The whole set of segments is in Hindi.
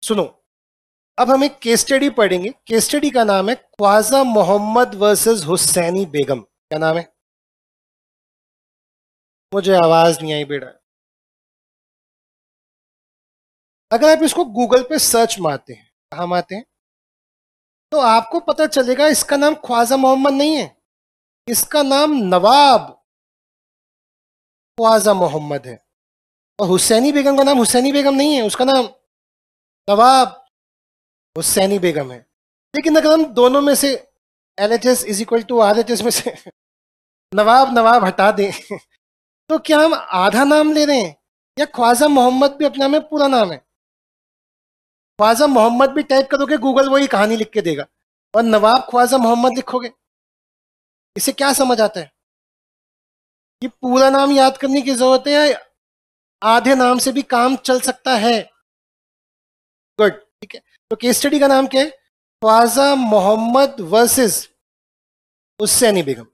सुनो, अब हम एक केस स्टडी पढ़ेंगे। केस स्टडी का नाम है ख्वाजा मोहम्मद वर्सेस हुसैनी बेगम। क्या नाम है? मुझे आवाज नहीं आई बेटा। अगर आप इसको गूगल पे सर्च मारते हैं, कहाँ मारते हैं, तो आपको पता चलेगा इसका नाम ख्वाजा मोहम्मद नहीं है, इसका नाम नवाब ख्वाजा मोहम्मद है। और हुसैनी बेगम का नाम हुसैनी बेगम नहीं है, उसका नाम नवाब हुसैनी बेगम है। लेकिन अगर हम दोनों में से LHS is equal to RHS में से नवाब नवाब हटा दें तो क्या हम आधा नाम ले रहे हैं, या ख्वाजा मोहम्मद भी अपना में पूरा नाम है? ख्वाजा मोहम्मद भी टाइप करोगे गूगल वही कहानी लिख के देगा, और नवाब ख्वाजा मोहम्मद लिखोगे। इसे क्या समझ आता है कि पूरा नाम याद करने की जरूरत है या आधे नाम से भी काम चल सकता है? गुड, ठीक है। तो केस स्टडी का नाम क्या है? ख्वाजा मोहम्मद वर्सेस हुसैनी बेगम।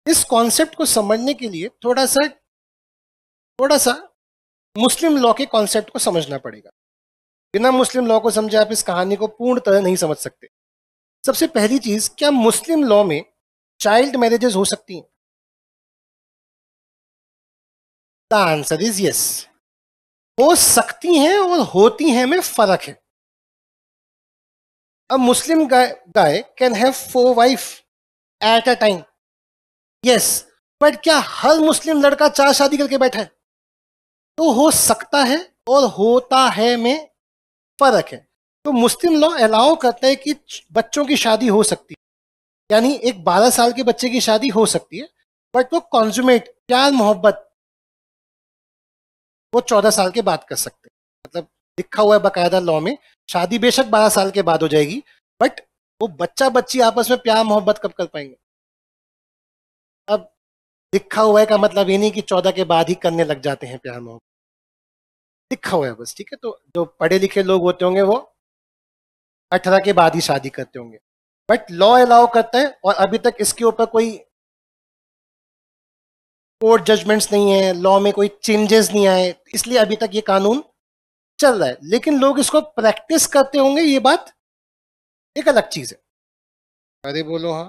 इस कॉन्सेप्ट को समझने के लिए थोड़ा सा मुस्लिम लॉ के कॉन्सेप्ट को समझना पड़ेगा। बिना मुस्लिम लॉ को समझे आप इस कहानी को पूर्ण तरह नहीं समझ सकते। सबसे पहली चीज, क्या मुस्लिम लॉ में चाइल्ड मैरिजेस हो सकती हैं? The answer is yes. हो सकती हैं और होती हैं में फर्क है। अब Muslim guy can have 4 wife at a time, yes. But क्या हर मुस्लिम लड़का 4 शादी करके बैठा है? तो हो सकता है और होता है में फर्क है। तो मुस्लिम लॉ अलाउ करता है कि बच्चों की शादी हो सकती है, यानी एक 12 साल के बच्चे की शादी हो सकती है, बट वो कॉन्जुमेट प्यार मोहब्बत वो 14 साल के बाद कर सकते हैं। मतलब लिखा हुआ है बाकायदा लॉ में, शादी बेशक 12 साल के बाद हो जाएगी, बट वो बच्चा बच्ची आपस में प्यार मोहब्बत कब कर पाएंगे? अब लिखा हुआ है का मतलब ये नहीं कि 14 के बाद ही करने लग जाते हैं प्यार मोहब्बत, लिखा हुआ है बस, ठीक है। तो जो पढ़े लिखे लोग होते होंगे वो 18 के बाद ही शादी करते होंगे, बट लॉ अलाउ करता है। और अभी तक इसके ऊपर कोई कोर्ट जजमेंट्स नहीं है, लॉ में कोई चेंजेस नहीं आए, इसलिए अभी तक ये कानून चल रहा है। लेकिन लोग इसको प्रैक्टिस करते होंगे, ये बात एक अलग चीज है। अरे बोलो हाँ।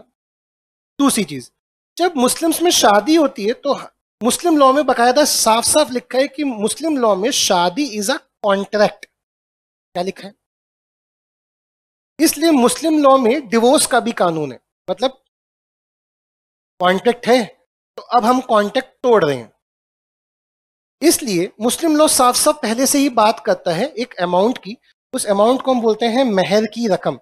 दूसरी चीज, जब मुस्लिम्स में शादी होती है तो मुस्लिम लॉ में बकायदा साफ साफ लिखा है कि मुस्लिम लॉ में शादी इज अ कॉन्ट्रैक्ट। क्या लिखा है? इसलिए मुस्लिम लॉ में डिवोर्स का भी कानून है। मतलब कॉन्ट्रैक्ट है तो अब हम कॉन्ट्रैक्ट तोड़ रहे हैं, इसलिए मुस्लिम लॉ साफ साफ पहले से ही बात करता है एक अमाउंट की। उस अमाउंट को हम बोलते हैं महर की रकम।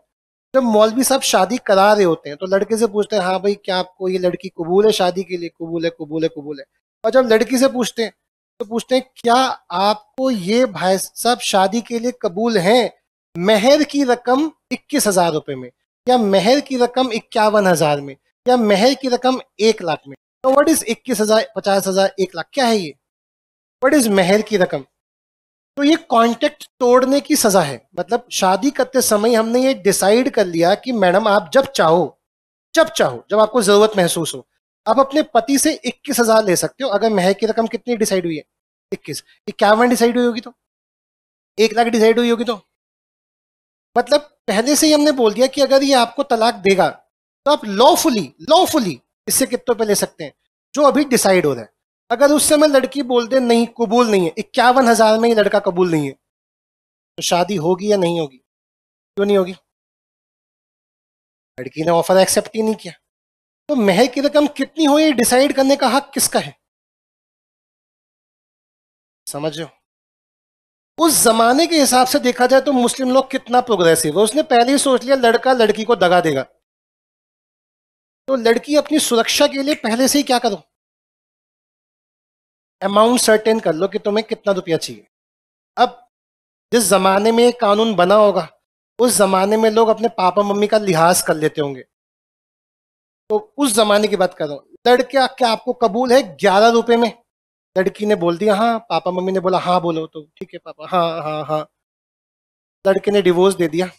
जब मौलवी साहब शादी करा रहे होते हैं तो लड़के से पूछते हैं, हाँ भाई क्या आपको ये लड़की कबूल है शादी के लिए? कबूल है, कबूल है, कबूल है। और जब लड़की से पूछते हैं तो पूछते हैं, क्या आपको ये भाई साहब शादी के लिए कबूल हैं? महर की रकम 21,000 रुपए में, या महर की रकम 51,000 में, या महर की रकम 1 लाख में? तो व्हाट इज 21,000, 50,000, 1 लाख? क्या है ये? व्हाट इज महर की रकम? तो ये कॉन्ट्रैक्ट तोड़ने की सजा है। मतलब शादी करते समय हमने ये डिसाइड कर लिया कि मैडम आप जब चाहो, जब आपको जरूरत महसूस हो, आप अपने पति से 21,000 ले सकते हो। अगर महर की रकम कितनी डिसाइड हुई है? 21, 51 डिसाइड हुई होगी तो 1 लाख डिसाइड हुई होगी तो मतलब पहले से ही हमने बोल दिया कि अगर ये आपको तलाक देगा तो आप लॉफुली इससे कितनों पे ले सकते हैं, जो अभी डिसाइड हो रहा है। अगर उस समय लड़की बोल दे नहीं कबूल नहीं है, 51,000 में ही लड़का कबूल नहीं है, तो शादी होगी या नहीं होगी? क्यों नहीं होगी? लड़की ने ऑफर एक्सेप्ट ही नहीं किया। तो महर की रकम कितनी हो ये डिसाइड करने का हक किसका है? समझ रहे हो? उस जमाने के हिसाब से देखा जाए तो मुस्लिम लोग कितना प्रोग्रेसिव है। उसने पहले ही सोच लिया लड़का लड़की को दगा देगा, तो लड़की अपनी सुरक्षा के लिए पहले से ही क्या करो, अमाउंट सर्टेन कर लो कि तुम्हें कितना रुपया चाहिए। अब जिस जमाने में कानून बना होगा उस जमाने में लोग अपने पापा मम्मी का लिहाज कर लेते होंगे, तो उस जमाने की बात कर रहा हूँ। लड़का क्या आपको कबूल है 11 रुपए में? लड़की ने बोल दिया हाँ, पापा मम्मी ने बोला हाँ, बोलो तो ठीक है पापा, हाँ हाँ हाँ। लड़के ने डिवोर्स दे दिया,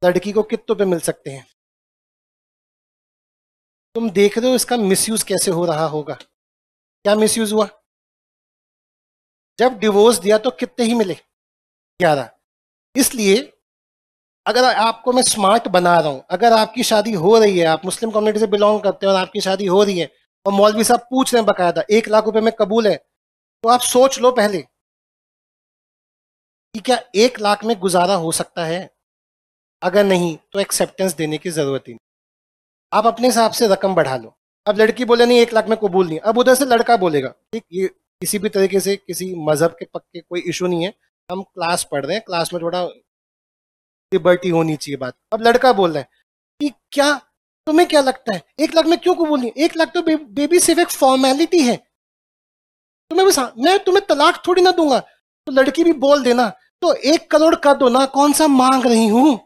लड़की को कितने रुपए मिल सकते हैं? तुम देख रहे हो इसका मिसयूज कैसे हो रहा होगा। क्या मिसयूज हुआ? जब डिवोर्स दिया तो कितने ही मिले? 11। इसलिए अगर आपको मैं स्मार्ट बना रहा हूं, अगर आपकी शादी हो रही है, आप मुस्लिम कम्युनिटी से बिलोंग करते हैं और आपकी शादी हो रही है और मौलवी साहब पूछ रहे हैं बकायदा 1 लाख रुपए में कबूल है, तो आप सोच लो पहले कि क्या 1 लाख में गुजारा हो सकता है। अगर नहीं तो एक्सेप्टेंस देने की जरूरत ही नहीं, आप अपने हिसाब से रकम बढ़ा लो। अब लड़की बोले नहीं 1 लाख में कबूल नहीं, अब उधर से लड़का बोलेगा ठीक, ये किसी भी तरीके से किसी मजहब के पक्के कोई इशू नहीं है, हम क्लास पढ़ रहे हैं, क्लास में थोड़ा लिबर्टी होनी चाहिए बात। अब लड़का बोल रहा है कि क्या तुम्हें क्या लगता है 1 लाख में क्यों कबूल नहीं, 1 लाख तो बेबी सिर्फ एक फॉर्मेलिटी है, तुम्हें बस मैं तुम्हें तलाक थोड़ी ना दूंगा। तो लड़की भी बोल देना तो 1 करोड़ कर दो ना, कौन सा मांग रही हूं।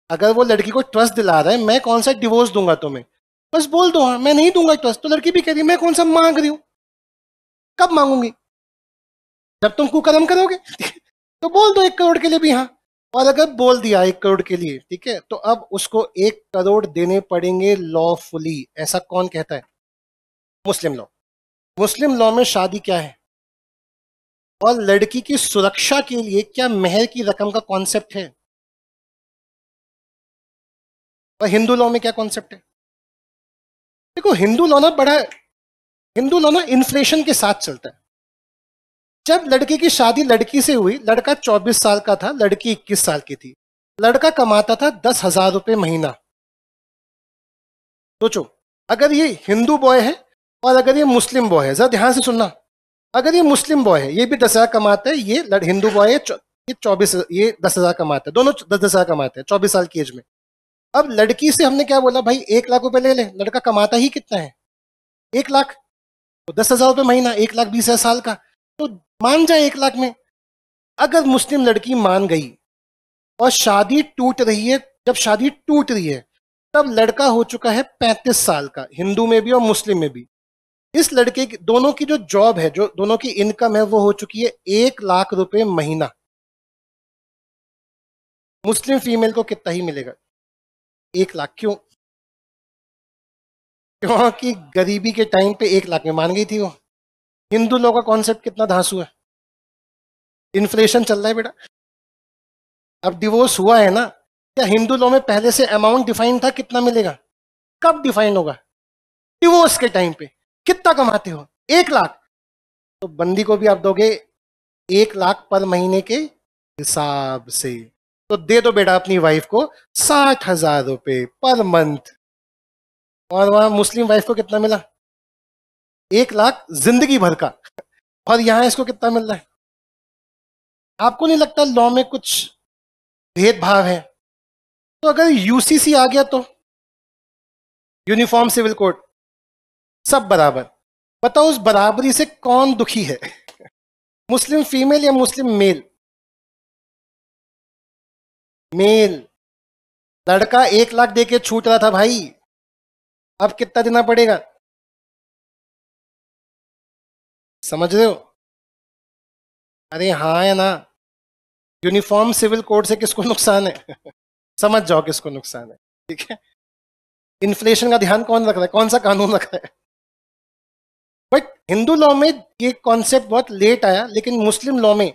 अगर वो लड़की को ट्रस्ट दिला रहा है, मैं कौन सा डिवोर्स दूंगा तुम्हें, बस बोल दो हाँ मैं नहीं दूंगा ट्रस्ट। तो लड़की भी कह रही है मैं कौन सा मांग रही हूं, कब मांगूंगी, जब तुम कुकर्म करोगे तो बोल दो 1 करोड़ के लिए भी हाँ। और अगर बोल दिया 1 करोड़ के लिए ठीक है, तो अब उसको 1 करोड़ देने पड़ेंगे लॉफुली। ऐसा कौन कहता है? मुस्लिम लॉ। मुस्लिम लॉ में शादी क्या है और लड़की की सुरक्षा के लिए क्या मेहर की रकम का कॉन्सेप्ट है, और हिंदू लॉ में क्या कॉन्सेप्ट है? देखो हिंदू लॉ ना बड़ा, हिंदू लॉ ना इन्फ्लेशन के साथ चलता है। जब लड़के की शादी लड़की से हुई, लड़का 24 साल का था, लड़की 21 साल की थी, लड़का कमाता था 10,000 रुपए महीना। सोचो अगर ये हिंदू बॉय है और अगर ये मुस्लिम बॉय है, जरा ध्यान से सुनना, अगर ये मुस्लिम बॉय है, ये भी 10,000 कमाता है, ये हिंदू बॉय है, ये 24, ये 10,000 कमाता है, दोनों 10,000 कमाते हैं 24 साल की एज में। अब लड़की से हमने क्या बोला भाई 1 लाख रुपए ले ले, लड़का कमाता ही कितना है 1 लाख, तो 10,000 रुपये महीना, 1,20,000 साल का, तो मान जाए 1 लाख में। अगर मुस्लिम लड़की मान गई और शादी टूट रही है, जब शादी टूट रही है तब लड़का हो चुका है 35 साल का, हिंदू में भी और मुस्लिम में भी। इस लड़के की दोनों की जो जॉब है, जो दोनों की इनकम है, वो हो चुकी है 1 लाख रुपए महीना। मुस्लिम फीमेल को कितना ही मिलेगा 1 लाख। क्यों? क्योंकि गरीबी के टाइम पे 1 लाख में मान गई थी वो। हिंदू लोगों का कॉन्सेप्ट कितना धांसू है, इन्फ्लेशन चल रहा है बेटा। अब डिवोर्स हुआ है ना, क्या हिंदू लॉ में पहले से अमाउंट डिफाइन था कितना मिलेगा? कब डिफाइन होगा? डिवोर्स के टाइम पे। कितना कमाते हो 1 लाख, तो बंदी को भी आप दोगे 1 लाख पर महीने के हिसाब से। तो दे दो बेटा अपनी वाइफ को 60,000 रुपए पर मंथ। और वहां मुस्लिम वाइफ को कितना मिला? 1 लाख जिंदगी भर का। और यहां इसको कितना मिल रहा है? आपको नहीं लगता लॉ में कुछ भेदभाव है? तो अगर यूसीसी आ गया तो यूनिफॉर्म सिविल कोड, सब बराबर, बताओ उस बराबरी से कौन दुखी है मुस्लिम फीमेल या मुस्लिम मेल? मेल। लड़का 1 लाख देके छूट रहा था भाई, अब कितना देना पड़ेगा? समझ रहे हो? अरे हाँ है ना, यूनिफॉर्म सिविल कोड से किसको नुकसान है समझ जाओ किसको नुकसान है। ठीक है, इन्फ्लेशन का ध्यान कौन रख रहा है, कौन सा कानून रख रहा है? बट हिंदू लॉ में ये कॉन्सेप्ट बहुत लेट आया, लेकिन मुस्लिम लॉ में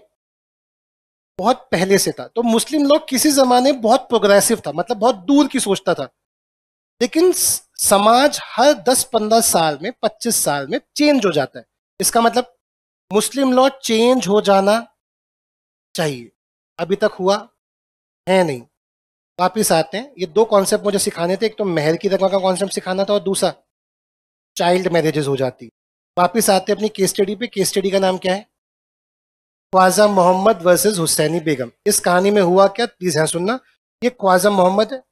बहुत पहले से था। तो मुस्लिम लॉ किसी जमाने बहुत प्रोग्रेसिव था, मतलब बहुत दूर की सोचता था, लेकिन समाज हर 10-15 साल में, 25 साल में चेंज हो जाता है। इसका मतलब मुस्लिम लॉ चेंज हो जाना चाहिए, अभी तक हुआ है नहीं। वापिस आते हैं, ये 2 कॉन्सेप्ट मुझे सिखाने थे, एक तो मेहर की रकम का कॉन्सेप्ट सिखाना था और दूसरा चाइल्ड मैरिजेस हो जाती। वापिस आते हैं अपनी केस स्टडी पे। केस स्टडी का नाम क्या है? ख्वाजा मोहम्मद वर्सेस हुसैनी बेगम। इस कहानी में हुआ क्या, प्लीज है सुनना। ये ख्वाजा मोहम्मद है।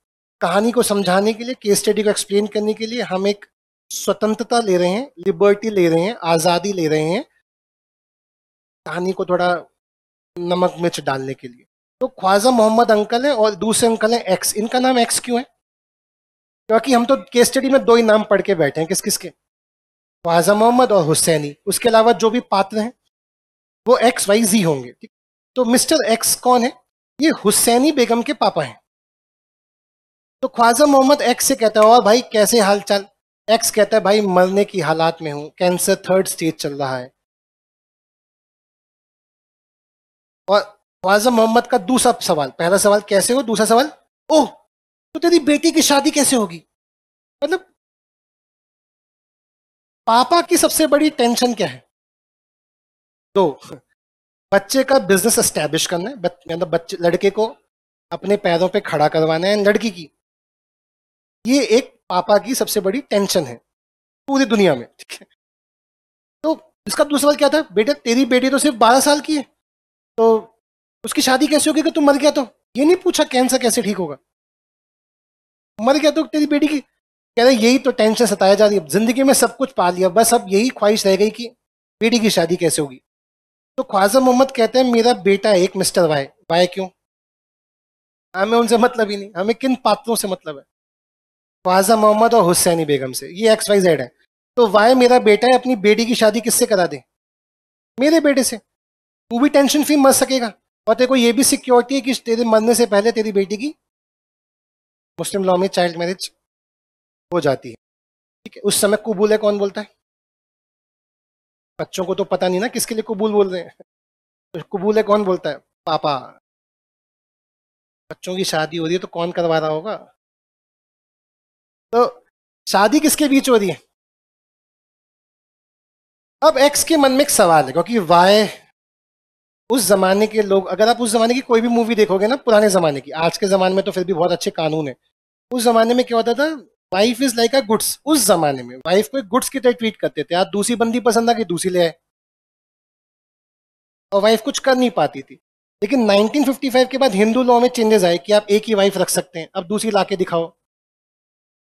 कहानी को समझाने के लिए, केस स्टडी को एक्सप्लेन करने के लिए हम एक स्वतंत्रता ले रहे हैं, लिबर्टी ले रहे हैं, आज़ादी ले रहे हैं, कहानी को थोड़ा नमक मिर्च डालने के लिए। तो ख्वाजा मोहम्मद अंकल है और दूसरे अंकल हैं एक्स। इनका नाम एक्स क्यों है? क्योंकि हम तो केस स्टडी में 2 ही नाम पढ़ के बैठे हैं, किस किस के, ख्वाजा मोहम्मद और हुसैनी। उसके अलावा जो भी पात्र हैं वो एक्स वाई जी होंगे। ठीक, तो मिस्टर एक्स कौन है? ये हुसैनी बेगम के पापा हैं। तो ख्वाजा मोहम्मद एक्स से कहता है और भाई कैसे हाल चाल? एक्स कहता है भाई मरने की हालात में हूं, कैंसर 3rd स्टेज चल रहा है। और ख्वाजा मोहम्मद का दूसरा सवाल, पहला सवाल कैसे हो, दूसरा सवाल ओह तो तेरी बेटी की शादी कैसे होगी। मतलब पापा की सबसे बड़ी टेंशन क्या है, तो बच्चे का बिजनेस एस्टेब्लिश करना है, मतलब बच्चे लड़के को अपने पैरों पे खड़ा करवाना है, लड़की की ये एक पापा की सबसे बड़ी टेंशन है पूरी दुनिया में, ठीक है। तो इसका दूसरा सवाल क्या था, बेटा तेरी बेटी तो सिर्फ 12 साल की है, तो उसकी शादी कैसे होगी कि तू मर गया तो, ये नहीं पूछा कैंसर कैसे ठीक होगा, मर गया तो तेरी बेटी की, कह रहे यही तो टेंशन सताया जा रही है, जिंदगी में सब कुछ पा लिया, बस अब यही ख्वाहिश रह गई कि बेटी की शादी कैसे होगी। तो ख्वाजा मोहम्मद कहते हैं मेरा बेटा है एक मिस्टर वाई, वाई क्यों, हमें उनसे मतलब ही नहीं, हमें किन पात्रों से मतलब है, ख्वाजा मोहम्मद और हुसैनी बेगम से, ये XYZ है। तो वाई मेरा बेटा है, अपनी बेटी की शादी किससे करा दे, मेरे बेटे से, तू भी टेंशन फ्री मर सकेगा, और तेरे को ये भी सिक्योरिटी है कि तेरे मरने से पहले तेरी बेटी की मुस्लिम लॉ में चाइल्ड मैरिज हो जाती है, ठीक है। उस समय कबूल है कौन बोलता है, बच्चों को तो पता नहीं ना किसके लिए कबूल बोल रहे हैं, तो कबूल है कौन बोलता है, पापा। बच्चों की शादी हो रही है तो कौन करवा रहा होगा, तो शादी किसके बीच हो रही है। अब एक्स के मन में एक सवाल है, क्योंकि वाई उस जमाने के लोग, अगर आप उस जमाने की कोई भी मूवी देखोगे ना, पुराने जमाने की, आज के जमाने में तो फिर भी बहुत अच्छे कानून है, उस जमाने में क्या होता था, wife is like a goods, उस जमाने में वाइफ को एक गुड्स की तरह ट्रीट करते थे, आज दूसरी बंदी पसंद आ गई दूसरी ले आए, और वाइफ कुछ कर नहीं पाती थी। लेकिन 1955 के बाद हिंदू लॉ में चेंजेस आए कि आप एक ही वाइफ रख सकते हैं, अब दूसरी लाके दिखाओ,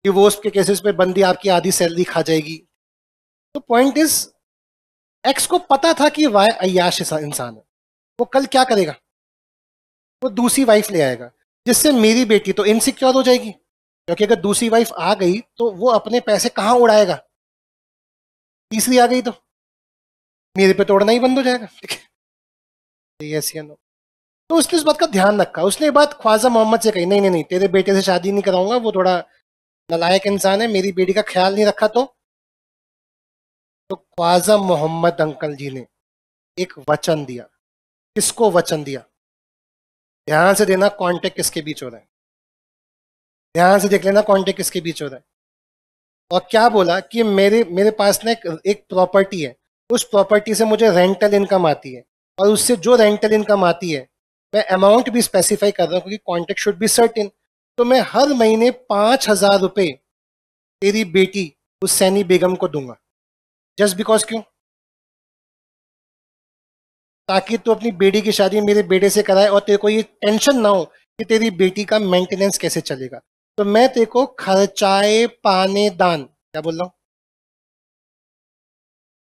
डिवोर्स के केसेस पे बंदी आपकी आधी सैलरी खा जाएगी। तो पॉइंट इज, एक्स को पता था कि वाई अय्याश इंसान है, वो कल क्या करेगा, वो दूसरी वाइफ ले आएगा, जिससे मेरी बेटी तो इनसिक्योर हो जाएगी, क्योंकि अगर दूसरी वाइफ आ गई तो वो अपने पैसे कहाँ उड़ाएगा, तीसरी आ गई तो मेरे पे तोड़ना ही बंद हो जाएगा, ठीक है, यस या नो। तो उसने इस बात का ध्यान रखा, उसने ये बात ख्वाजा मोहम्मद से कही, नहीं नहीं नहीं तेरे बेटे से शादी नहीं कराऊंगा, वो थोड़ा नालायक इंसान है, मेरी बेटी का ख्याल नहीं रखा तो ख्वाजा मोहम्मद अंकल जी ने एक वचन दिया। किसको वचन दिया, ध्यान से देना कॉन्टेक्ट किसके बीच हो रहा है, ध्यान से देख लेना कॉन्टेक्ट किसके बीच हो रहा है। और क्या बोला कि मेरे मेरे पास ना एक प्रॉपर्टी है, उस प्रॉपर्टी से मुझे रेंटल इनकम आती है, और उससे जो रेंटल इनकम आती है मैं अमाउंट भी स्पेसिफाई कर रहा हूँ क्योंकि कॉन्टेक्ट शुड बी सर्टेन, तो मैं हर महीने 5,000 रुपये तेरी बेटी हुसैनी बेगम को दूंगा, जस्ट बिकॉज क्यों, ताकि तू अपनी बेटी की शादी मेरे बेटे से कराए और तेरे को ये टेंशन ना हो कि तेरी बेटी का मेंटेनेंस कैसे चलेगा, तो मैं तेरे को खर्चाए पाने दान, क्या बोल रहा हूँ,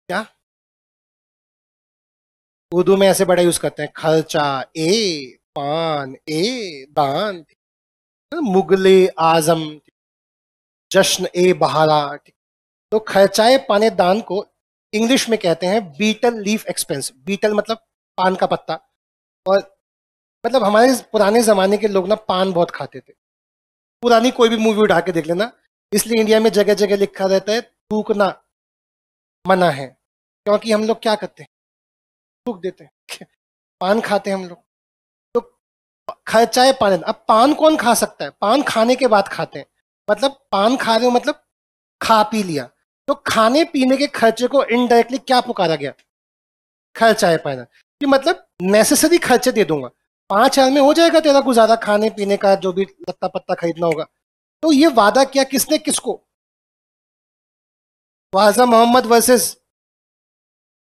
क्या उर्दू में ऐसे बड़ा यूज करते हैं, खर्चा ए पान ए दान, मुगले आजम, जश्न ए बहारा, तो खर्चाए पाने दान को इंग्लिश में कहते हैं बीटल लीफ एक्सपेंस, बीटल मतलब पान का पत्ता, और मतलब हमारे पुराने जमाने के लोग ना पान बहुत खाते थे, पुरानी कोई भी मूवी उठा के देख लेना, इसलिए इंडिया में जगह जगह लिखा रहता है थूकना मना है, क्योंकि हम लोग क्या करते हैं, थूक देते हैं, पान खाते हैं हम लोग, तो खर्चाए पान, अब पान कौन खा सकता है, पान खाने के बाद खाते हैं, मतलब पान खा रहे हो मतलब खा पी लिया, तो खाने पीने के खर्चे को इनडायरेक्टली क्या पुकारा गया, खर्चाए पाना, कि मतलब नेसेसरी खर्चे दे दूंगा, 5,000 में हो जाएगा तेरा गुजारा, खाने पीने का जो भी लत्ता पत्ता खरीदना होगा। तो ये वादा किया किसने किसको, ख्वाजा मोहम्मद वर्सेस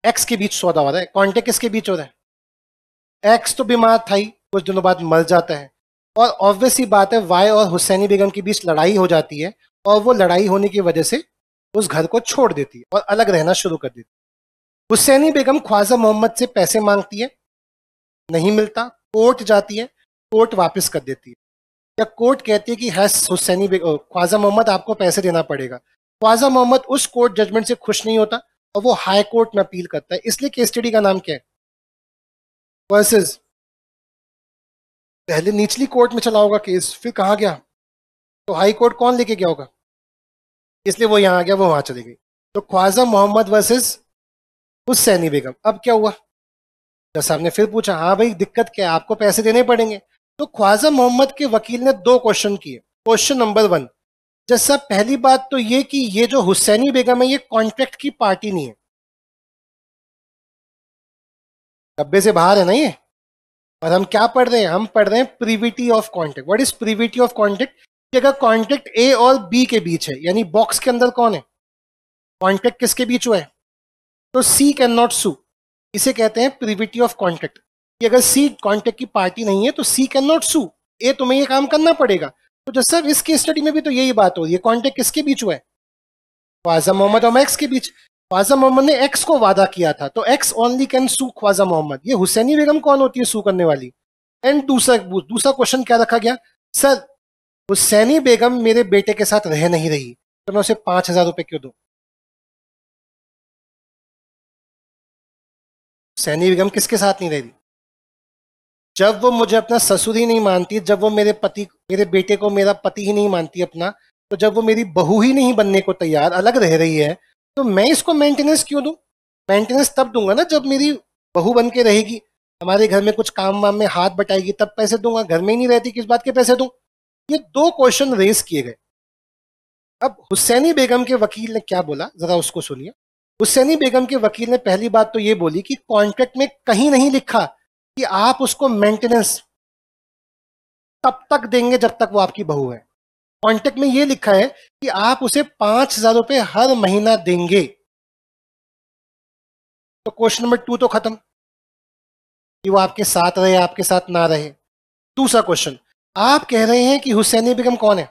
एक्स के बीच सौदा हो रहा है, कॉन्टेक्ट किसके बीच हो रहा है, एक्स तो बीमार था ही, कुछ दिनों बाद मर जाता है, और ऑब्वियस ही बात है वाई और हुसैनी बेगम के बीच लड़ाई हो जाती है, और वो लड़ाई होने की वजह से उस घर को छोड़ देती है और अलग रहना शुरू कर देती है। हुसैनी बेगम ख्वाजा मोहम्मद से पैसे मांगती है, नहीं मिलता, कोर्ट जाती है, कोर्ट वापस कर देती है, या कोर्ट कहती है कि हैस हुसैनी बेगम ख्वाजा मोहम्मद आपको पैसे देना पड़ेगा, ख्वाजा मोहम्मद उस कोर्ट जजमेंट से खुश नहीं होता और वो हाई कोर्ट में अपील करता है, इसलिए केस स्टडी का नाम क्या है, वर्सेस, पहले निचली कोर्ट में चला होगा केस, फिर कहाँ गया, तो हाई कोर्ट कौन लेके गया होगा, इसलिए वो यहाँ आ गया, वो वहां चली गई, तो ख्वाजा मोहम्मद वर्सेस हुसैनी बेगम। अब क्या हुआ, जज साहब ने फिर पूछा, हाँ भाई दिक्कत क्या है, आपको पैसे देने पड़ेंगे। तो ख्वाजा मोहम्मद के वकील ने 2 क्वेश्चन किए। क्वेश्चन नंबर 1, जज साहब पहली बात तो ये कि ये जो हुसैनी बेगम है ये कॉन्ट्रैक्ट की पार्टी नहीं है, डब्बे से बाहर है ना ये। और हम क्या पढ़ रहे हैं, हम पढ़ रहे हैं privity of contract. What is privity of contract? कि अगर कॉन्ट्रैक्ट ए और बी के बीच है, यानी बॉक्स के अंदर कौन है, कॉन्ट्रैक्ट किसके बीच हुआ है, तो सी कैन नॉट सू। इसे कहते हैं प्रीविटी ऑफ कॉन्ट्रैक्ट। कि अगर सी कॉन्ट्रैक्ट की पार्टी नहीं है तो सी कैन नॉट सू, ए तुम्हें ये काम करना पड़ेगा। तो जब सर इस केस स्टडी में भी तो यही बात हो रही है, कॉन्ट्रैक्ट किसके बीच हुआ है, ख्वाजा मोहम्मद और एक्स के बीच। ख्वाजा मोहम्मद ने एक्स को वादा किया था, तो x only can sue Khwaja Mohammad. ये हुसैनी बेगम कौन होती है सू करने वाली। एंड दूसरा दूसरा क्वेश्चन क्या रखा गया, सर हुसैनी बेगम मेरे बेटे के साथ रह नहीं रही, तो मैं उसे 5,000 रुपए क्यों दूं। हुसैनी बेगम किसके साथ नहीं रह रही, जब वो मुझे अपना ससुर ही नहीं मानती, जब वो मेरे बेटे को मेरा पति ही नहीं मानती अपना, तो जब वो मेरी बहू ही नहीं बनने को तैयार, अलग रह रही है, तो मैं इसको मेंटेनेंस क्यों दूं। मेंटेनेंस तब दूंगा ना जब मेरी बहू बन के रहेगी, हमारे घर में कुछ काम वाम में हाथ बटाएगी, तब पैसे दूंगा। घर में ही नहीं रहती, किस बात के पैसे दूं। ये 2 क्वेश्चन रेज किए गए। अब हुसैनी बेगम के वकील ने क्या बोला, जरा उसको सुनिए। हुसैनी बेगम के वकील ने पहली बात तो ये बोली कि कॉन्ट्रैक्ट में कहीं नहीं लिखा कि आप उसको मेंटेनेंस तब तक देंगे जब तक वो आपकी बहू है। कॉन्ट्रैक्ट में ये लिखा है कि आप उसे 5,000 रुपए हर महीना देंगे। तो क्वेश्चन नंबर 2 तो खत्म कि वो आपके साथ रहे आपके साथ ना रहे। दूसरा क्वेश्चन, आप कह रहे हैं कि हुसैनी बेगम कौन है,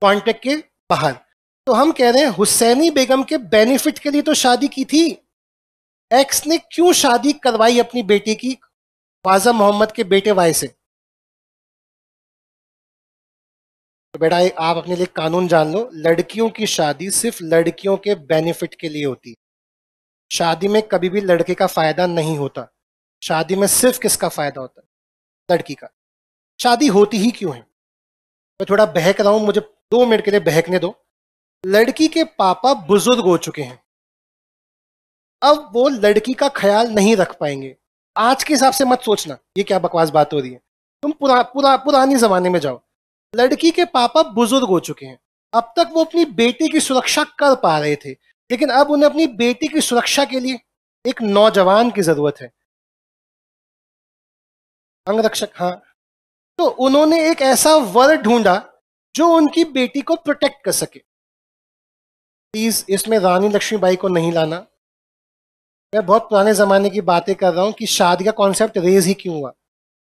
कॉन्ट्रैक्ट के बाहर। तो हम कह रहे हैं हुसैनी बेगम के बेनिफिट के लिए तो शादी की थी, एक्स ने क्यों शादी करवाई अपनी बेटी की ख्वाजा मोहम्मद के बेटे वाई से। तो बेटा आप अपने लिए कानून जान लो, लड़कियों की शादी सिर्फ लड़कियों के बेनिफिट के लिए होती। शादी में कभी भी लड़के का फायदा नहीं होता, शादी में सिर्फ किसका फायदा होता है, लड़की का। शादी होती ही क्यों है, मैं थोड़ा बहक रहा हूं, मुझे 2 मिनट के लिए बहकने दो। लड़की के पापा बुजुर्ग हो चुके हैं, अब वो लड़की का ख्याल नहीं रख पाएंगे। आज के हिसाब से मत सोचना ये क्या बकवास बात हो रही है, तुम पुरानी जमाने में जाओ। लड़की के पापा बुजुर्ग हो चुके हैं, अब तक वो अपनी बेटी की सुरक्षा कर पा रहे थे, लेकिन अब उन्हें अपनी बेटी की सुरक्षा के लिए एक नौजवान की जरूरत है, अंगरक्षक। हाँ, तो उन्होंने एक ऐसा वर ढूंढा जो उनकी बेटी को प्रोटेक्ट कर सके। प्लीज इसमें रानी लक्ष्मीबाई को नहीं लाना, मैं बहुत पुराने जमाने की बातें कर रहा हूं कि शादी का कॉन्सेप्ट रेज ही क्यों हुआ।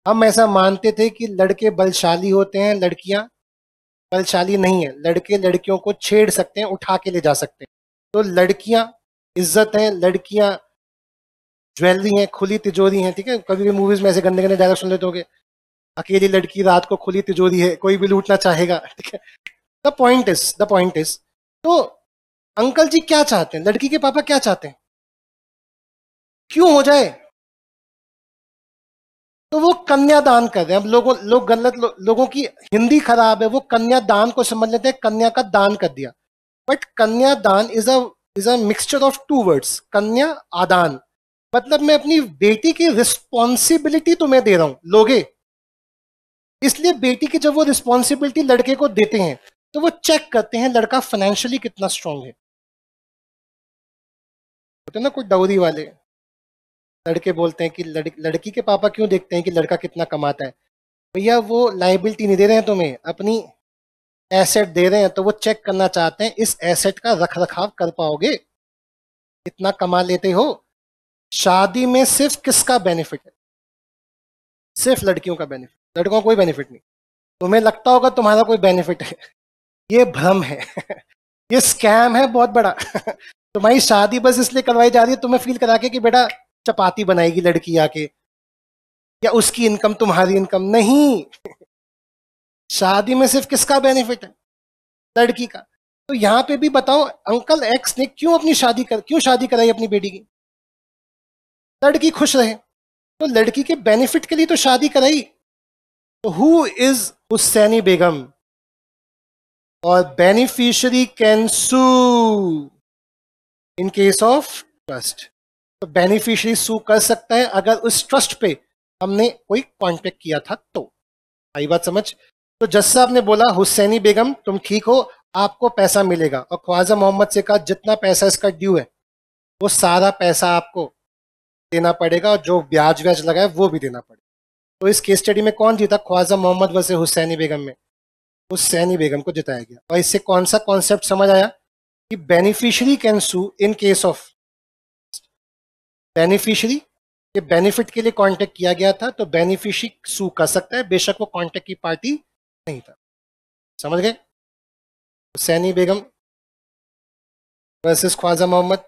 हम ऐसा मानते थे कि लड़के बलशाली होते हैं, लड़कियां बलशाली नहीं है, लड़के लड़कियों को छेड़ सकते हैं, उठा के ले जा सकते हैं। तो लड़कियां इज्जत हैं, लड़कियां ज्वेलरी हैं, खुली तिजोरी हैं। ठीक है, कभी भी मूवीज में ऐसे गंदे गंदे डायलॉग सुन लेते होगे, अकेली लड़की रात को खुली तिजोरी है, कोई भी लूटना चाहेगा। ठीक है, द पॉइंट इज तो अंकल जी क्या चाहते हैं, लड़की के पापा क्या चाहते हैं, क्यों हो जाए, तो वो कन्यादान कर रहे हैं। अब लोग गलत लोगों की हिंदी खराब है, वो कन्यादान को समझ लेते हैं कन्या का दान कर दिया। बट कन्यादान is a mixture of 2 words, कन्या आदान, मतलब मैं अपनी बेटी की रिस्पॉन्सिबिलिटी तुम्हें दे रहा हूं, लोगे। इसलिए बेटी की जब वो रिस्पॉन्सिबिलिटी लड़के को देते हैं तो वो चेक करते हैं लड़का फाइनेंशियली कितना स्ट्रांग है। होते ना कुछ डाउरी वाले लड़के बोलते हैं कि लड़की के पापा क्यों देखते हैं कि लड़का कितना कमाता है। भैया वो लाइबिलिटी नहीं दे रहे हैं तुम्हें, अपनी एसेट दे रहे हैं, तो वो चेक करना चाहते हैं इस एसेट का रख रखाव कर पाओगे, इतना कमा लेते हो। शादी में सिर्फ किसका बेनिफिट है, सिर्फ लड़कियों का बेनिफिट, लड़कों का कोई बेनिफिट नहीं। तुम्हें लगता होगा तुम्हारा कोई बेनिफिट है, ये भ्रम है। ये स्कैम है बहुत बड़ा। तुम्हारी शादी बस इसलिए करवाई जा रही है तुम्हें फील करा के कि बेटा चपाती बनाएगी लड़की आके, या उसकी इनकम तुम्हारी इनकम नहीं। शादी में सिर्फ किसका बेनिफिट है, लड़की का। तो यहां पे भी बताओ अंकल एक्स ने क्यों शादी कराई अपनी बेटी की, लड़की खुश रहे, तो लड़की के बेनिफिट के लिए तो शादी कराई। तो हु इज हुसैनी बेगम, और beneficiary can sue in case of trust. तो बेनिफिशियरी सू कर सकता है अगर उस ट्रस्ट पे हमने कोई कॉन्टेक्ट किया था तो। आई बात समझ? तो जज साहब ने बोला हुसैनी बेगम तुम ठीक हो, आपको पैसा मिलेगा, और ख्वाजा मोहम्मद से कहा जितना पैसा इसका ड्यू है वो सारा पैसा आपको देना पड़ेगा और जो ब्याज व्याज लगा है वो भी देना पड़ेगा। तो इस केस स्टडी में कौन जीता? ख्वाजा मोहम्मद वर्सेस हुसैनी बेगम में हुसैनी बेगम को जिताया गया। और इससे कौन सा कॉन्सेप्ट समझ आया कि beneficiary can sue in case of beneficiary के बेनिफिट के लिए कॉन्टेक्ट किया गया था तो बेनिफिशियरी सू कर सकता है, बेशक वो कॉन्टेक्ट की पार्टी नहीं था। समझ गए? हुसैनी बेगम वर्सेस ख्वाजा मोहम्मद।